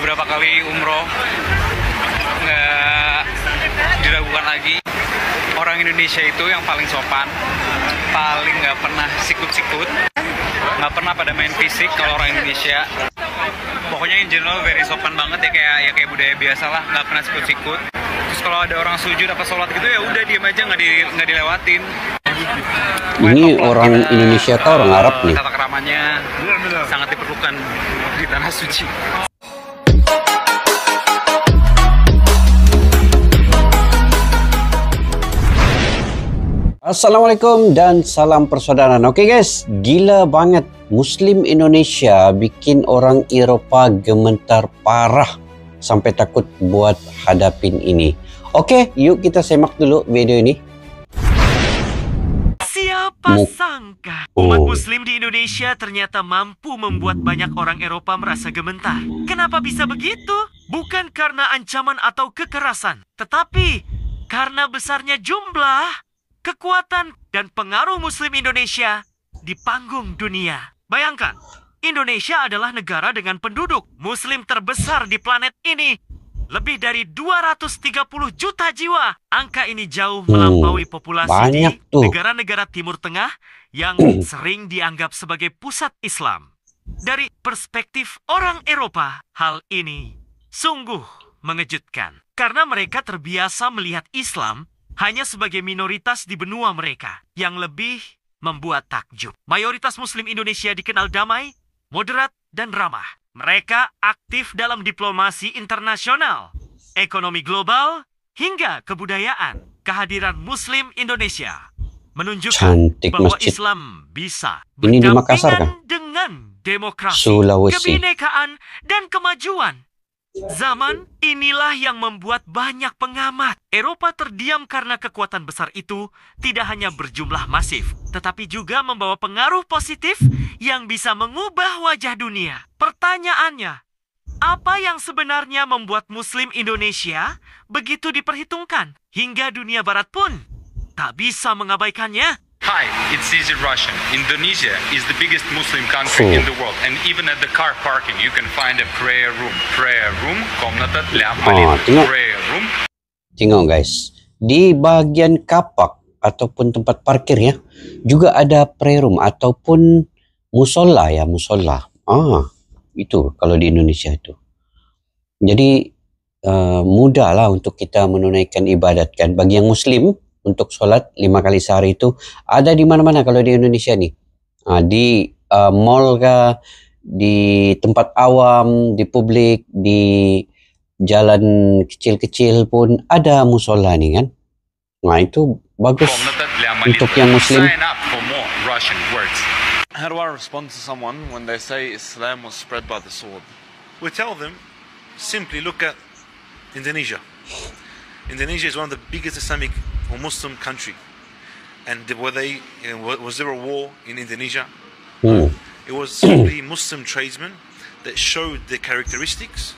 beberapa kali umroh, nggak diragukan lagi. Orang Indonesia itu yang paling sopan, paling nggak pernah sikut-sikut, nggak pernah pada main fisik kalau orang Indonesia. Pokoknya in general very sopan banget ya, kayak budaya biasa lah, nggak pernah sikut-sikut. Terus kalau ada orang sujud apa sholat gitu ya udah diem aja, nggak dilewatin. Ini orang Indonesia atau orang Arab nih? Tata keramanya sangat diperlukan di tanah suci. Assalamualaikum dan salam persaudaraan. Oke guys, gila banget. Muslim Indonesia bikin orang Eropa gemetar parah sampai takut buat hadapin ini. Oke, yuk kita semak dulu video ini. Siapa sangka umat Muslim di Indonesia ternyata mampu membuat banyak orang Eropa merasa gemetar. Kenapa bisa begitu? Bukan karena ancaman atau kekerasan, tetapi karena besarnya jumlah, kekuatan, dan pengaruh Muslim Indonesia di panggung dunia. Bayangkan, Indonesia adalah negara dengan penduduk Muslim terbesar di planet ini. Lebih dari 230 juta jiwa. Angka ini jauh melampaui populasi di negara-negara Timur Tengah yang sering dianggap sebagai pusat Islam. Dari perspektif orang Eropa, hal ini sungguh mengejutkan. Karena mereka terbiasa melihat Islam hanya sebagai minoritas di benua mereka, yang lebih membuat takjub. Mayoritas Muslim Indonesia dikenal damai, moderat, dan ramah. Mereka aktif dalam diplomasi internasional, ekonomi global, hingga kebudayaan. Kehadiran Muslim Indonesia menunjukkan bahwa masjid. Islam bisa Ini di Makassar, kan? dengan demokrasi, Sulawesi, kebinekaan, dan kemajuan. Zaman inilah yang membuat banyak pengamat Eropa terdiam karena kekuatan besar itu tidak hanya berjumlah masif, tetapi juga membawa pengaruh positif yang bisa mengubah wajah dunia. Pertanyaannya, apa yang sebenarnya membuat Muslim Indonesia begitu diperhitungkan hingga dunia barat pun tak bisa mengabaikannya? Hi, it's Easy Russian. Indonesia is the biggest Muslim country in the world, and even at the car parking, you can find a prayer room. Prayer room, комната для молитвы. Prayer room. Tengok guys, di bagian kapak ataupun tempat parkir ya, juga ada prayer room ataupun musola ya, musola. Itu kalau di Indonesia itu. Jadi mudah lah untuk kita menunaikan ibadat kan. Bagi yang Muslim, untuk sholat 5 kali sehari itu ada di mana-mana kalau di Indonesia nih. Di mall kah, di tempat awam, di publik, di jalan kecil-kecil pun ada musola nih kan. Nah itu bagus untuk yang Muslim. Sign up for more Russian words. How do I respond to someone when they say Islam was spread by the sword? We tell them, simply look at Indonesia. Indonesia is one of the biggest Islamic or Muslim country, and was there a war in Indonesia? It was simply Muslim tradesmen that showed their characteristics,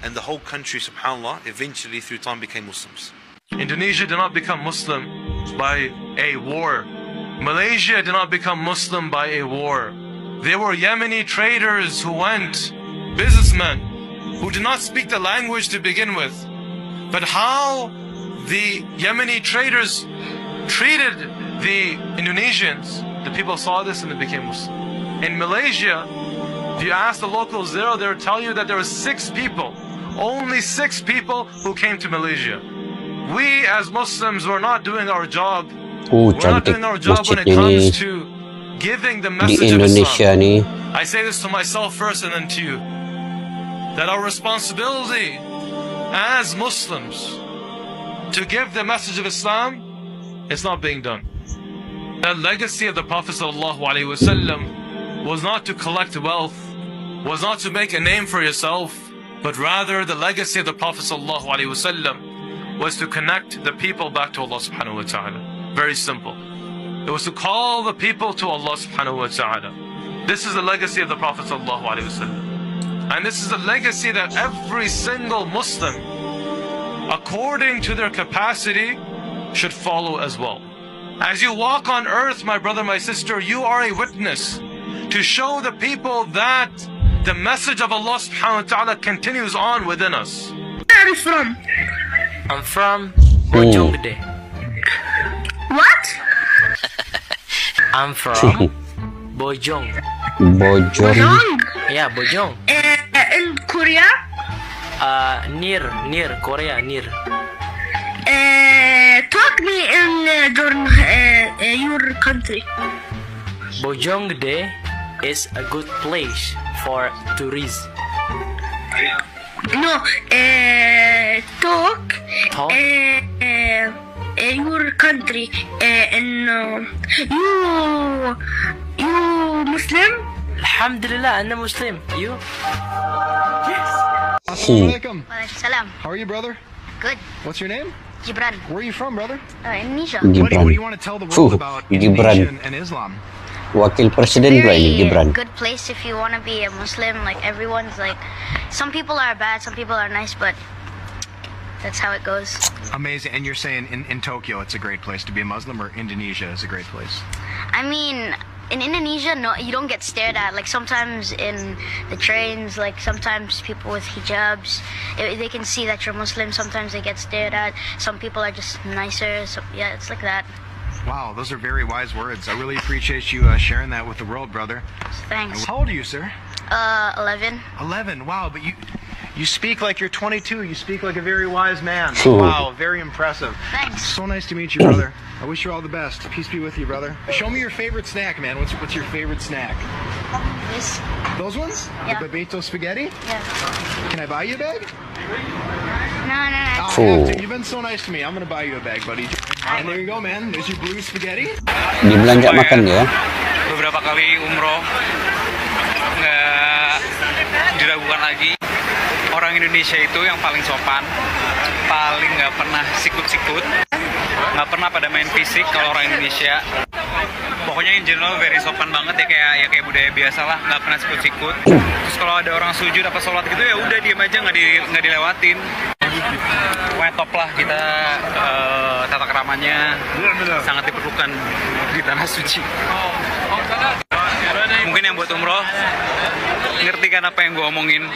and the whole country, subhanallah, eventually through time became Muslims. Indonesia did not become Muslim by a war. Malaysia did not become Muslim by a war. There were Yemeni traders who went, businessmen, who did not speak the language to begin with. But how the Yemeni traders treated the Indonesians, the people saw this and they became Muslim. In Malaysia, if you ask the locals there, they'll tell you that there were 6 people, only 6 people who came to Malaysia. We as Muslims were not doing our job. We're not doing our job when it comes to giving the message of Islam. I say this to myself first and then to you, that our responsibility as Muslims to give the message of Islam is not being done. The legacy of the Prophet ﷺ was not to collect wealth, was not to make a name for yourself, but rather the legacy of the Prophet ﷺ was to connect the people back to Allah subhanahu wa ta'ala. Very simple. It was to call the people to Allah subhanahu wa ta'ala. This is the legacy of the Prophet ﷺ. And this is a legacy that every single Muslim, according to their capacity, should follow as well. As you walk on earth, my brother, my sister, you are a witness to show the people that the message of Allah subhanahu wa ta'ala continues on within us. Where are you from? I'm from Bojonggede. What? I'm from Bojong. Bojong? Yeah, Bojong. In Korea? Near Korea, near. Talk me in your country. Bojonggede is a good place for tourists. No, talk. Talk? Your country. You Muslim? Alhamdulillah, I'm Muslim. You? Assalamualaikum. Salam. How are you, brother? Good. What's your name? Gibran. Where are you from, brother? Indonesia. What do Gibran. you want to tell the world about Indonesia and Islam? Wakil Presiden pula ini, Gibran. Good place if you want to be a Muslim. Like everyone's like, some people are bad, some people are nice, but that's how it goes. Amazing. And you're saying in Tokyo it's a great place to be a Muslim, or Indonesia is a great place? I mean, in Indonesia, no, you don't get stared at. Like sometimes in the trains, like sometimes people with hijabs, they can see that you're Muslim. Sometimes they get stared at. Some people are just nicer. So yeah, it's like that. Wow, those are very wise words. I really appreciate you sharing that with the world, brother. Thanks. How old are you, sir? 11. 11. Wow, but you speak like you're 22. You speak like a very wise man. Ooh. Wow, very impressive. Thanks. So nice to meet you, brother. I wish you all the best. Peace be with you, brother. Show me your favorite snack, man. What's your favorite snack? This? Those ones? Yeah. The Bebeto spaghetti? Yeah. Can I buy you a bag? No. Oh, I have to. You've been so nice to me. I'm gonna buy you a bag, buddy. And there you go, man. There's your blue spaghetti. Di belanja makan ya. Beberapa kali umroh nggak diragukan lagi. Orang Indonesia itu yang paling sopan, paling nggak pernah sikut-sikut, nggak pernah pada main fisik kalau orang Indonesia. Pokoknya in general very sopan banget ya kayak budaya biasa lah, nggak pernah sikut-sikut. Terus kalau ada orang sujud apa sholat gitu ya udah diem aja, nggak dilewatin. Pokoknya top lah kita, tata keramanya sangat diperlukan di tanah suci. Mungkin yang buat umroh ngerti kan apa yang gue omongin.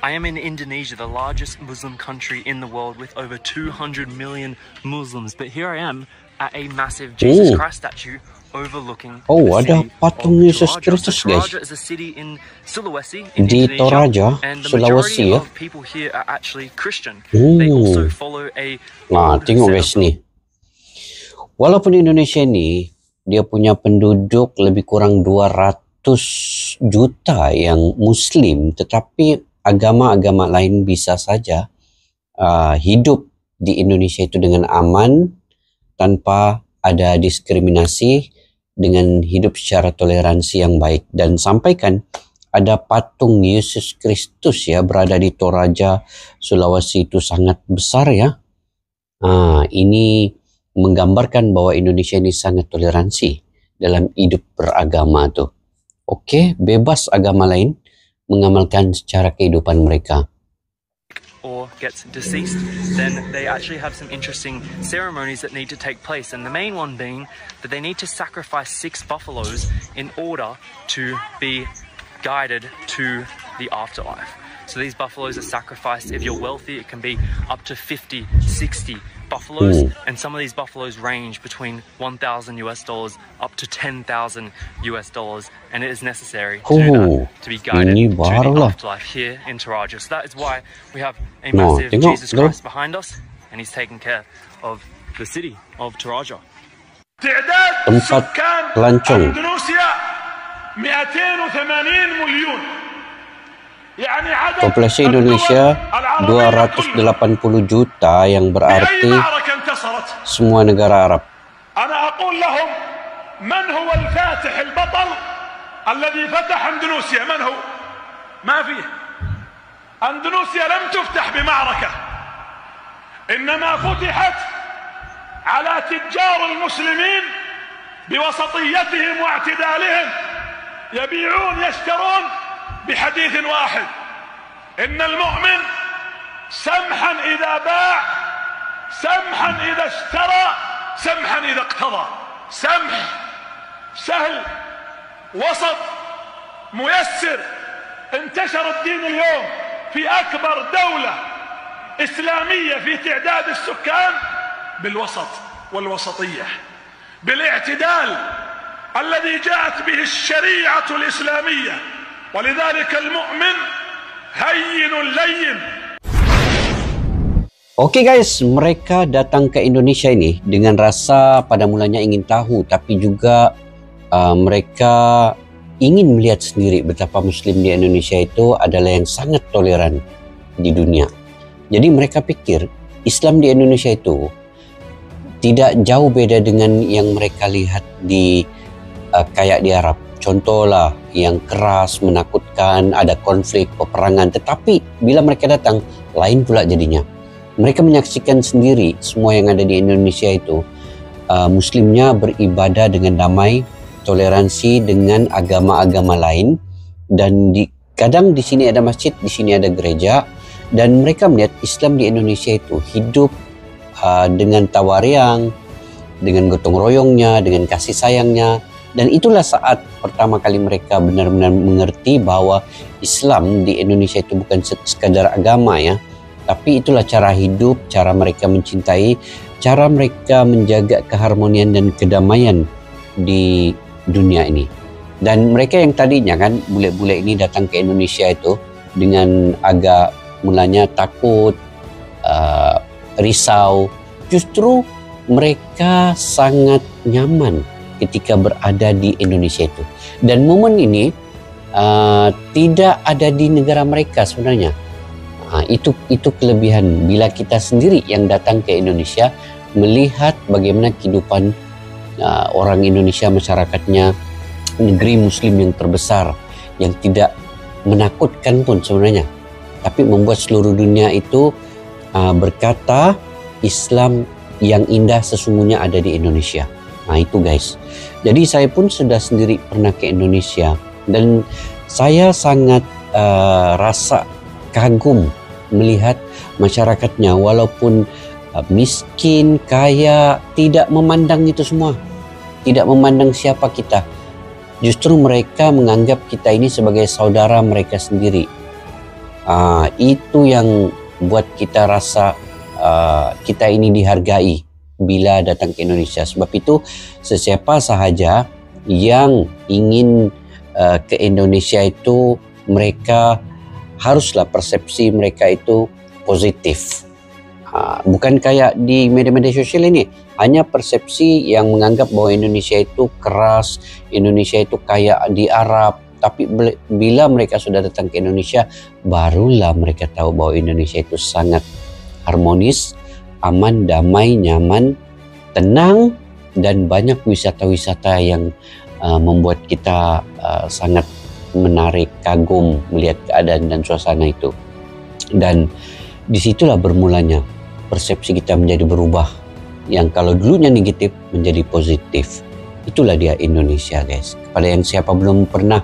I am in Indonesia, the largest Muslim country in the world with over 200 million Muslims. But here I am at a massive Jesus Christ statue overlooking the ada city patung of Yesus Toraja. Kristus, So guys. Toraja is a city in Sulawesi, in Di Indonesia, Toraja, and the Sulawesi majority ya. of people here are actually Christian. They also follow a Nah, old tengok set guys of nih. Walaupun Indonesia ini dia punya penduduk lebih kurang 200 juta yang Muslim, tetapi agama-agama lain bisa saja hidup di Indonesia itu dengan aman tanpa ada diskriminasi, dengan hidup secara toleransi yang baik. Dan sampaikan ada patung Yesus Kristus ya berada di Toraja, Sulawesi itu sangat besar ya. Ini menggambarkan bahwa Indonesia ini sangat toleransi dalam hidup beragama tuh. Oke, bebas agama lain mengamalkan secara kehidupan mereka. or gets deceased, then they actually have some interesting ceremonies that need to take place. And the main one being that they need to sacrifice 6 buffaloes in order to be guided to the afterlife. So these buffaloes are sacrificed. If you're wealthy, it can be up to 50, 60 buffaloes. And some of these buffaloes range between $1,000 up to $10,000 and it is necessary to do that, to be guided to the afterlife here in Toraja. So that is why we have a massive Jesus Christ behind us, and he's taking care of the city of Toraja. Tempat pelancong. Populasi Indonesia 280 juta, yang berarti semua negara Arab. أنا أقول لهم من هو الفاتح البطل الذي فتح أندونيسيا؟ من هو؟ ما فيه. أندونيسيا لم تفتح بمعركة، إنما فتحت على تجار المسلمين بوسطيتهم واعتدالهم، يبيعون يشترون بحديث واحد: إن المؤمن سمحا إذا باع، سمحا إذا اشترى، سمحا إذا اقتضى. سمح سهل، وسط ميسر. انتشر الدين اليوم في أكبر دولة إسلامية في تعداد السكان بالوسط والوسطية، بالاعتدال الذي جاءت به الشريعة الإسلامية. ولذلك المؤمن هين لين. Oke guys, mereka datang ke Indonesia ini dengan rasa pada mulanya ingin tahu, tapi juga mereka ingin melihat sendiri betapa Muslim di Indonesia itu adalah yang sangat toleran di dunia. Jadi mereka pikir Islam di Indonesia itu tidak jauh beda dengan yang mereka lihat di kayak di Arab. Contohlah yang keras, menakutkan, ada konflik, peperangan. Tetapi bila mereka datang, lain pula jadinya. Mereka menyaksikan sendiri semua yang ada di Indonesia itu. Muslimnya beribadah dengan damai, toleransi dengan agama-agama lain. Dan kadang di sini ada masjid, di sini ada gereja. Dan mereka melihat Islam di Indonesia itu hidup dengan tawariang, dengan gotong royongnya, dengan kasih sayangnya. Dan itulah saat pertama kali mereka benar-benar mengerti bahwa Islam di Indonesia itu bukan sekadar agama ya. Tapi itulah cara hidup, cara mereka mencintai, cara mereka menjaga keharmonian dan kedamaian di dunia ini. Dan mereka yang tadinya kan, bule-bule ini datang ke Indonesia itu dengan agak mulanya takut, risau. Justru mereka sangat nyaman ketika berada di Indonesia itu. Dan momen ini tidak ada di negara mereka sebenarnya. Itu kelebihan bila kita sendiri yang datang ke Indonesia melihat bagaimana kehidupan orang Indonesia, masyarakatnya, negeri Muslim yang terbesar, yang tidak menakutkan pun sebenarnya, tapi membuat seluruh dunia itu berkata Islam yang indah sesungguhnya ada di Indonesia. Itu guys. Jadi saya pun sudah sendiri pernah ke Indonesia dan saya sangat rasa kagum melihat masyarakatnya, walaupun miskin, kaya, tidak memandang itu semua, tidak memandang siapa kita. Justru mereka menganggap kita ini sebagai saudara mereka sendiri. Itu yang buat kita rasa kita ini dihargai bila datang ke Indonesia. Sebab itu sesiapa sahaja yang ingin ke Indonesia itu, mereka haruslah persepsi mereka itu positif. Bukan kayak di media-media sosial ini, hanya persepsi yang menganggap bahwa Indonesia itu keras, Indonesia itu kayak di Arab. Tapi bila mereka sudah datang ke Indonesia, barulah mereka tahu bahwa Indonesia itu sangat harmonis, aman, damai, nyaman, tenang, dan banyak wisata-wisata yang membuat kita sangat menarik, kagum melihat keadaan dan suasana itu. Dan disitulah bermulanya persepsi kita menjadi berubah, yang kalau dulunya negatif menjadi positif. Itulah dia Indonesia guys. Kepada yang siapa belum pernah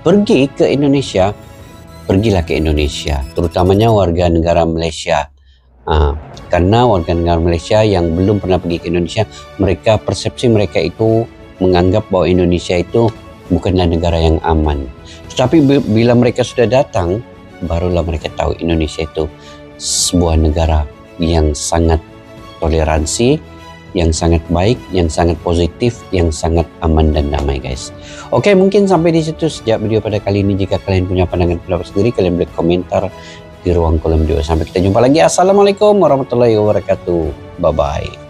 pergi ke Indonesia, pergilah ke Indonesia, terutamanya warga negara Malaysia. Karena warga negara Malaysia yang belum pernah pergi ke Indonesia, mereka persepsi mereka itu menganggap bahwa Indonesia itu bukanlah negara yang aman. Tetapi bila mereka sudah datang, barulah mereka tahu Indonesia itu sebuah negara yang sangat toleransi, yang sangat baik, yang sangat positif, yang sangat aman dan damai guys. Oke, mungkin sampai di situ sejak video pada kali ini. Jika kalian punya pandangan pendapat sendiri, kalian boleh komentar di ruang kolom video. Sampai kita jumpa lagi. Assalamualaikum warahmatullahi wabarakatuh. Bye-bye.